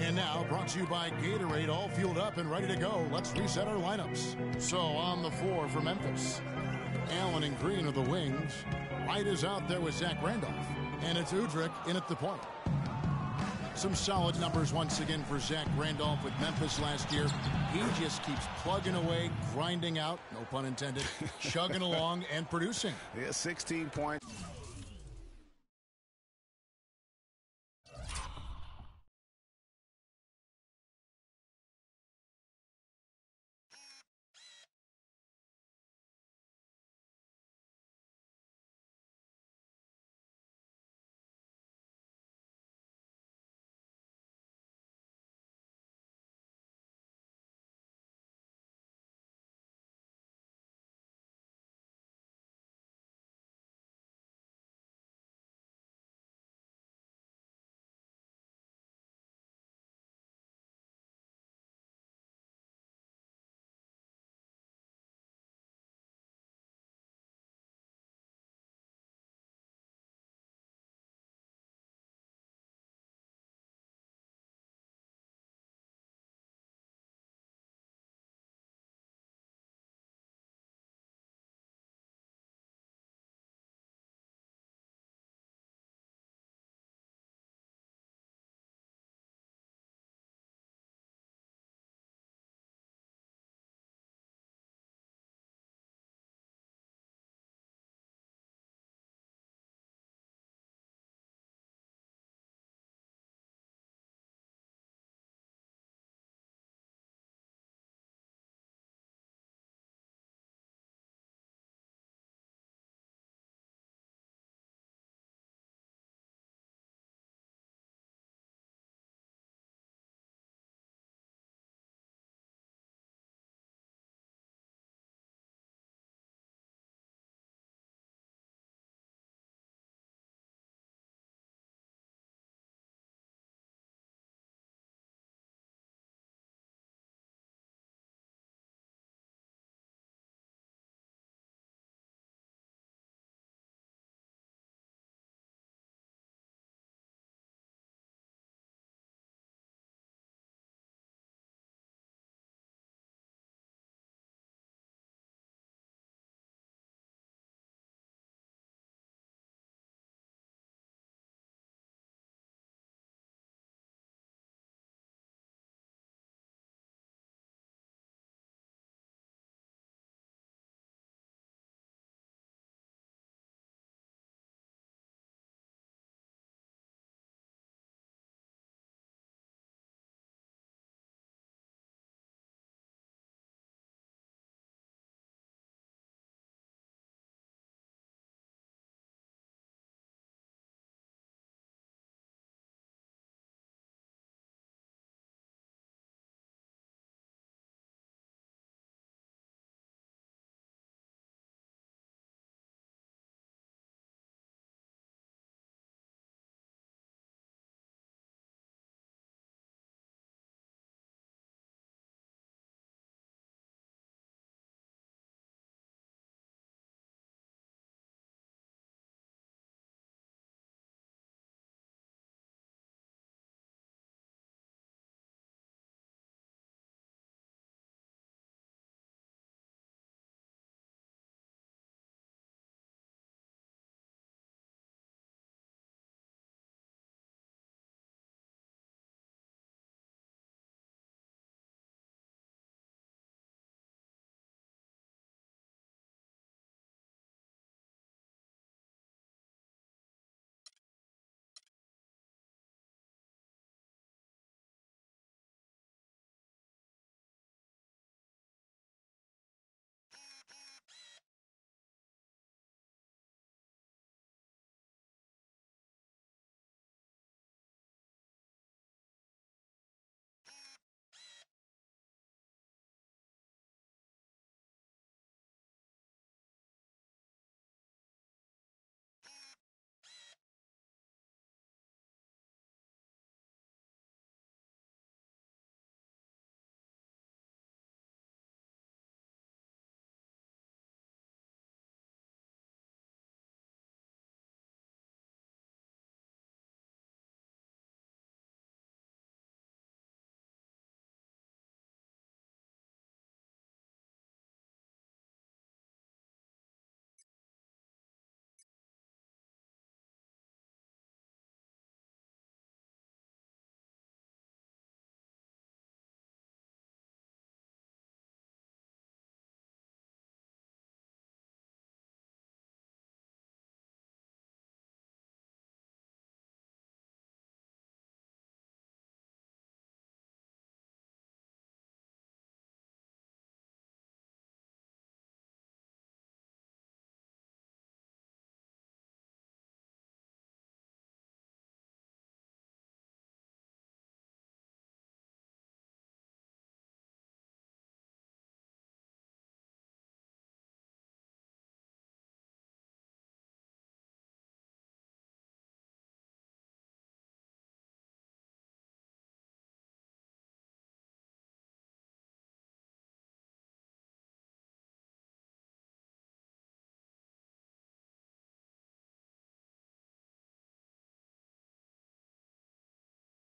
And now, brought to you by Gatorade, all fueled up and ready to go. Let's reset our lineups. So, on the floor for Memphis, Allen and Green are the wings. Wright is out there with Zach Randolph. And it's Udrich in at the point. Some solid numbers once again for Zach Randolph with Memphis last year. He just keeps plugging away, grinding out, no pun intended, chugging along and producing. Yeah, 16 points.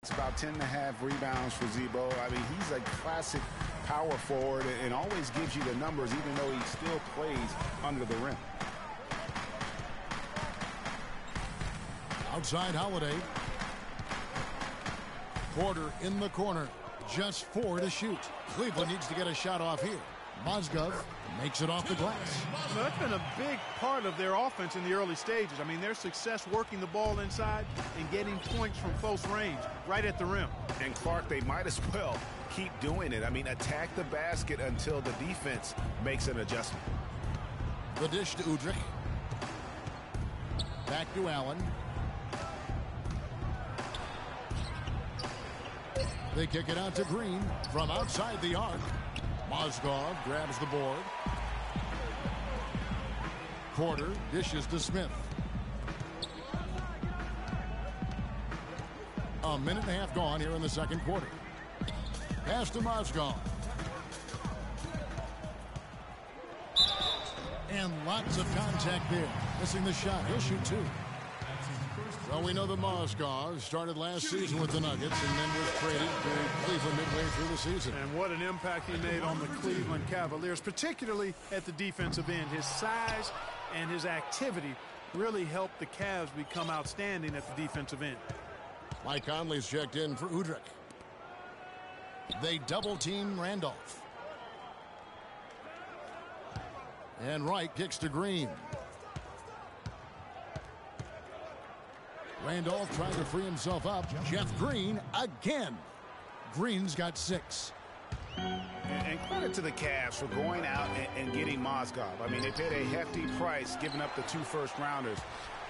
It's about 10.5 rebounds for Zebo. I mean, he's a classic power forward and always gives you the numbers, even though he still plays under the rim. Outside Holiday. Porter in the corner. Just 4 to shoot. Cleveland needs to get a shot off here. Mozgov makes it off the glass. Well, that's been a big part of their offense in the early stages. I mean, their success working the ball inside and getting points from close range, right at the rim. And Clark, they might as well keep doing it. I mean, attack the basket until the defense makes an adjustment. The dish to Udrich. Back to Allen. They kick it out to Green from outside the arc. Mozgov grabs the board. Porter dishes to Smith. A minute and a half gone here in the second quarter. Pass to Mozgov. And lots of contact there. Missing the shot. He'll shoot 2. Well, we know the Mozgov started last season with the Nuggets and then was traded to Cleveland midway through the season. And what an impact he made on the Cleveland Cavaliers, particularly at the defensive end. His size and his activity really helped the Cavs become outstanding at the defensive end. Mike Conley's checked in for Udrich. They double-team Randolph. And Wright kicks to Green. Randolph trying to free himself up. Jeff Green again. Green's got 6. And credit to the Cavs for going out and getting Mozgov. I mean, they paid a hefty price, giving up the 2 first-rounders.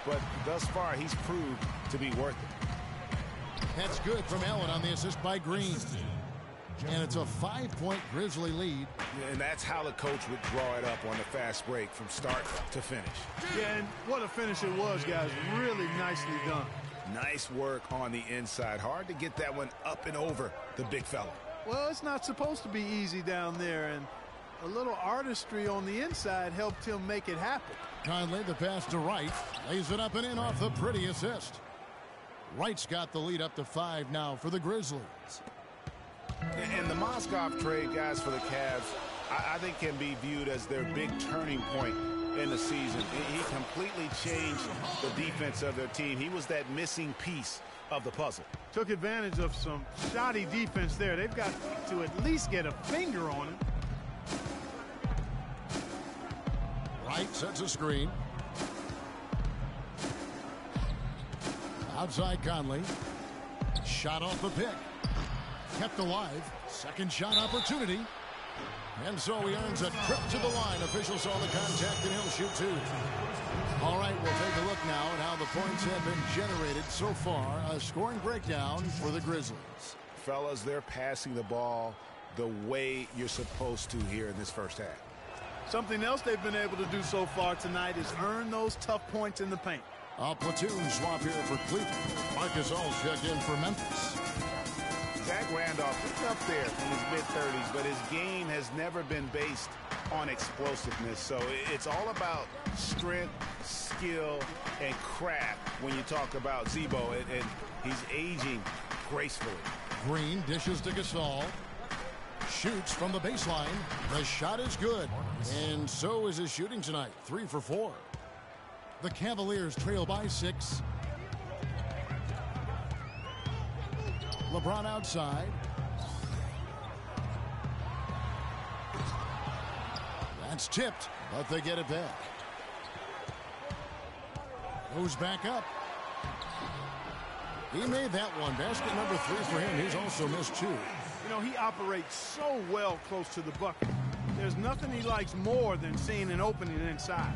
But thus far, he's proved to be worth it. That's good from Allen on the assist by Green. And it's a 5-point Grizzly lead. And that's how the coach would draw it up on the fast break from start to finish. Yeah, and what a finish it was, guys. Really nicely done. Nice work on the inside. Hard to get that one up and over the big fella. Well, it's not supposed to be easy down there, and a little artistry on the inside helped him make it happen. Conley, the pass to Wright. Lays it up and in off the pretty assist. Wright's got the lead up to 5 now for the Grizzlies. And the Mozgov trade, guys, for the Cavs, I think can be viewed as their big turning point in the season. He completely changed the defense of their team. He was that missing piece of the puzzle. Took advantage of some shoddy defense there. They've got to at least get a finger on him. Wright sets a screen. Outside Conley. Shot off the pick. Kept alive. Second shot opportunity. And so he earns a trip to the line. Officials saw the contact and he'll shoot 2. All right, we'll take a look now at how the points have been generated so far. A scoring breakdown for the Grizzlies. Fellas, they're passing the ball the way you're supposed to here in this first half. Something else they've been able to do so far tonight is earn those tough points in the paint. A platoon swap here for Cleveland. Marcus All checked in for Memphis. Zach Randolph is up there in his mid-30s, but his game has never been based on explosiveness. So it's all about strength, skill, and craft when you talk about Zebo, and he's aging gracefully. Green dishes to Gasol. Shoots from the baseline. The shot is good. And so is his shooting tonight. 3 for 4. The Cavaliers trail by 6. LeBron outside. That's tipped, but they get it back. Goes back up. He made that one. Basket number 3 for him. He's also missed 2. You know, he operates so well close to the bucket. There's nothing he likes more than seeing an opening inside.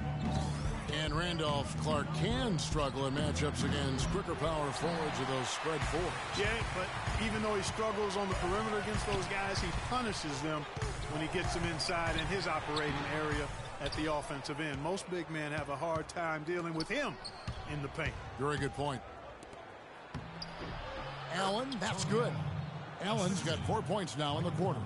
And Randolph Clark can struggle in matchups against quicker power forwards or those spread fours. Yeah, but even though he struggles on the perimeter against those guys, he punishes them when he gets them inside in his operating area at the offensive end. Most big men have a hard time dealing with him in the paint. Very good point. Allen, that's good. Allen's got 4 points now in the quarter.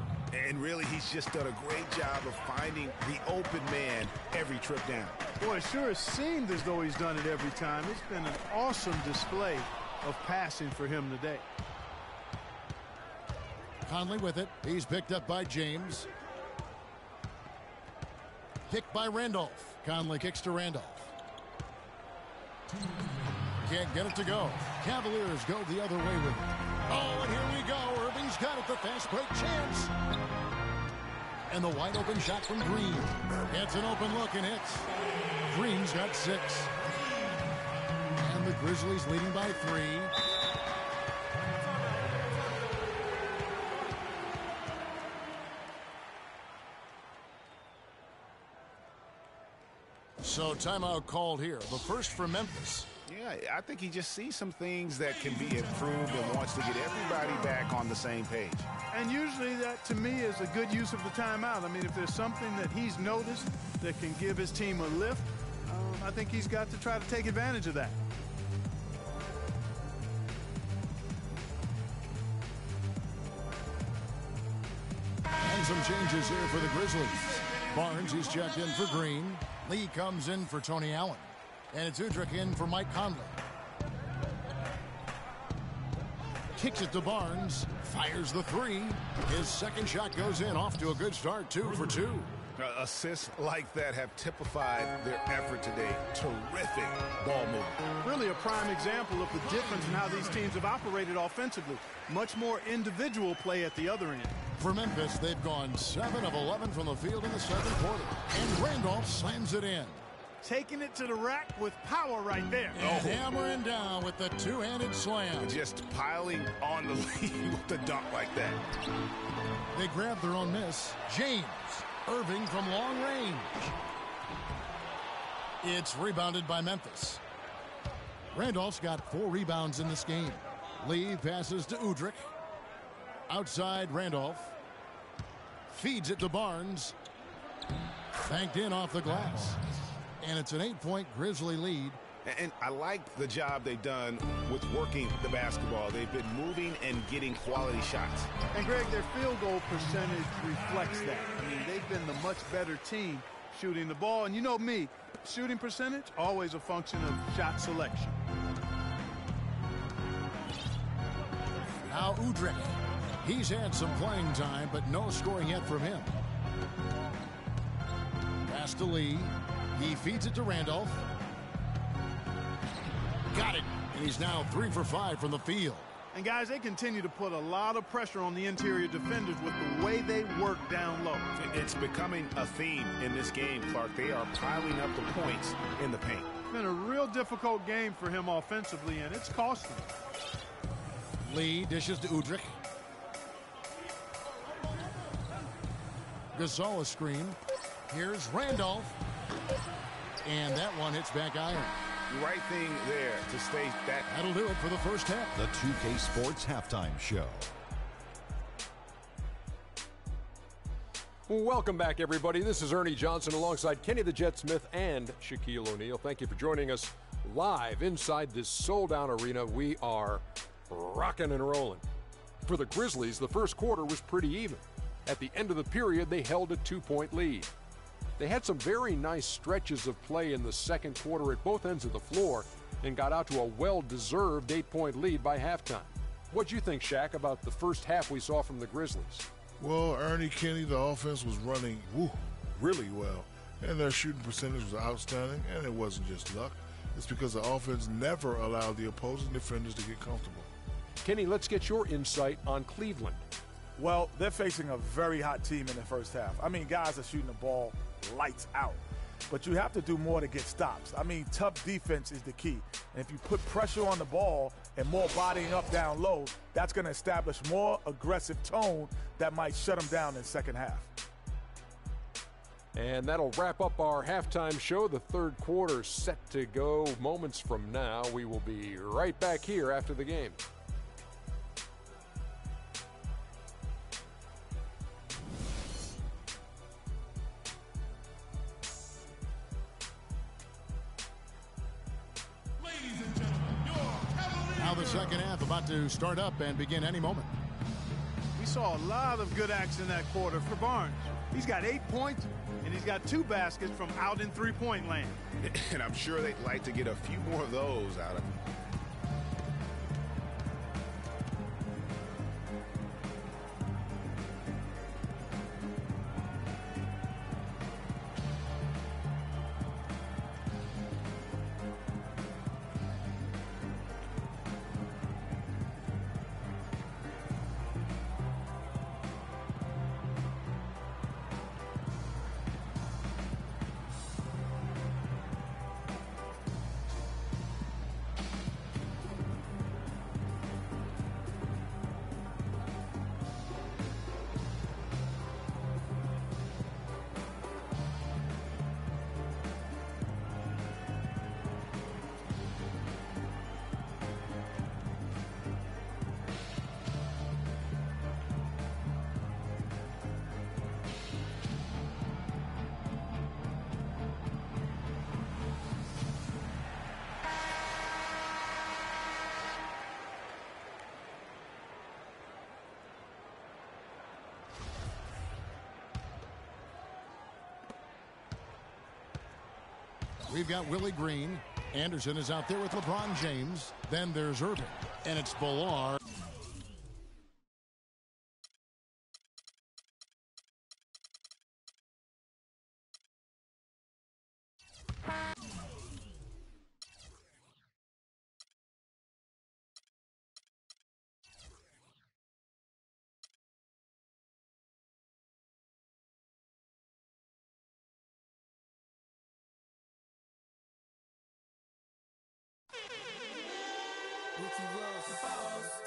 And really, he's just done a great job of finding the open man every trip down. Boy, it sure has seemed as though he's done it every time. It's been an awesome display of passing for him today. Conley with it. He's picked up by James. Picked by Randolph. Conley kicks to Randolph. Can't get it to go. Cavaliers go the other way with it. Oh, and here we go. Irving's got it. The fast break chance. And the wide open shot from Green. It's an open look and hits. Green's got 6. And the Grizzlies leading by 3. So timeout called here. The first for Memphis. Yeah, I think he just sees some things that can be improved and wants to get everybody back on the same page. And usually that, to me, is a good use of the timeout. I mean, if there's something that he's noticed that can give his team a lift, I think he's got to try to take advantage of that. And some changes here for the Grizzlies. Barnes, he's checked in for Green. Lee comes in for Tony Allen. And it's Udrich in for Mike Conley. Kicks it to Barnes. Fires the 3. His second shot goes in. Off to a good start. 2 for 2. Assists like that have typified their effort today. Terrific ball movement. Really a prime example of the difference in how these teams have operated offensively. Much more individual play at the other end. For Memphis, they've gone 7 of 11 from the field in the second quarter. And Randolph slams it in. Taking it to the rack with power right there. And hammering down with the two-handed slam. Just piling on the lead with the dunk like that. They grab their own miss. James. Irving from long range. It's rebounded by Memphis. Randolph's got 4 rebounds in this game. Lee passes to Udrich. Outside Randolph. Feeds it to Barnes. Banked in off the glass. And it's an 8-point Grizzly lead. And I like the job they've done with working the basketball. They've been moving and getting quality shots. And, Greg, their field goal percentage reflects that. I mean, they've been the much better team shooting the ball. And you know me, shooting percentage, always a function of shot selection. Now Udrich. He's had some playing time, but no scoring yet from him. Pass to Lee. He feeds it to Randolph. Got it. And he's now 3 for 5 from the field. And, guys, they continue to put a lot of pressure on the interior defenders with the way they work down low. It's becoming a theme in this game, Clark. They are piling up the points in the paint. It's been a real difficult game for him offensively, and it's cost him. Lee dishes to Udrich. Gasol screen. Here's Randolph. And that one hits back iron. Right thing there to stay that. That'll do it for the first half. The 2K Sports Halftime Show. Welcome back, everybody. This is Ernie Johnson alongside Kenny the Jet Smith and Shaquille O'Neal. Thank you for joining us live inside this sold-out arena. We are rocking and rolling. For the Grizzlies, the first quarter was pretty even. At the end of the period, they held a 2-point lead. They had some very nice stretches of play in the second quarter at both ends of the floor and got out to a well-deserved 8-point lead by halftime. What'd you think, Shaq, about the first half we saw from the Grizzlies? Well, Ernie, Kenny, the offense was running really well, and their shooting percentage was outstanding, and it wasn't just luck. It's because the offense never allowed the opposing defenders to get comfortable. Kenny, let's get your insight on Cleveland. Well, they're facing a very hot team in the first half. I mean, guys are shooting the ball lights out. But you have to do more to get stops. I mean, tough defense is the key. And if you put pressure on the ball and more bodying up down low, that's going to establish more aggressive tone that might shut them down in the second half. And that'll wrap up our halftime show. The third quarter set to go moments from now. We will be right back here after the game. Now the second half about to start up and begin any moment. We saw a lot of good action in that quarter for Barnes. He's got 8 points, and he's got 2 baskets from out in three-point land. And I'm sure they'd like to get a few more of those out of him. We've got Willie Green. Anderson is out there with LeBron James. Then there's Irving. And it's Villar.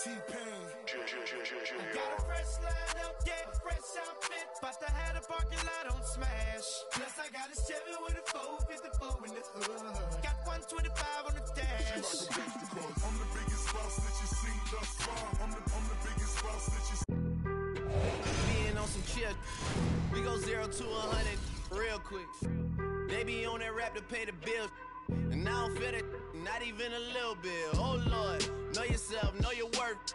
T-Pain. Got a fresh line up, yeah, fresh outfit. But to have the parking lot on smash. Plus I got a Chevy with a 454 in the hood. Got 125 on the dash. I'm the biggest boss that you seen thus far. I'm the biggest boss that you seen. Being on some chill, we go 0 to 100 real quick. They be on that rap to pay the bills. And I don't feel it, not even a little bit. Oh Lord, know yourself, know your worth.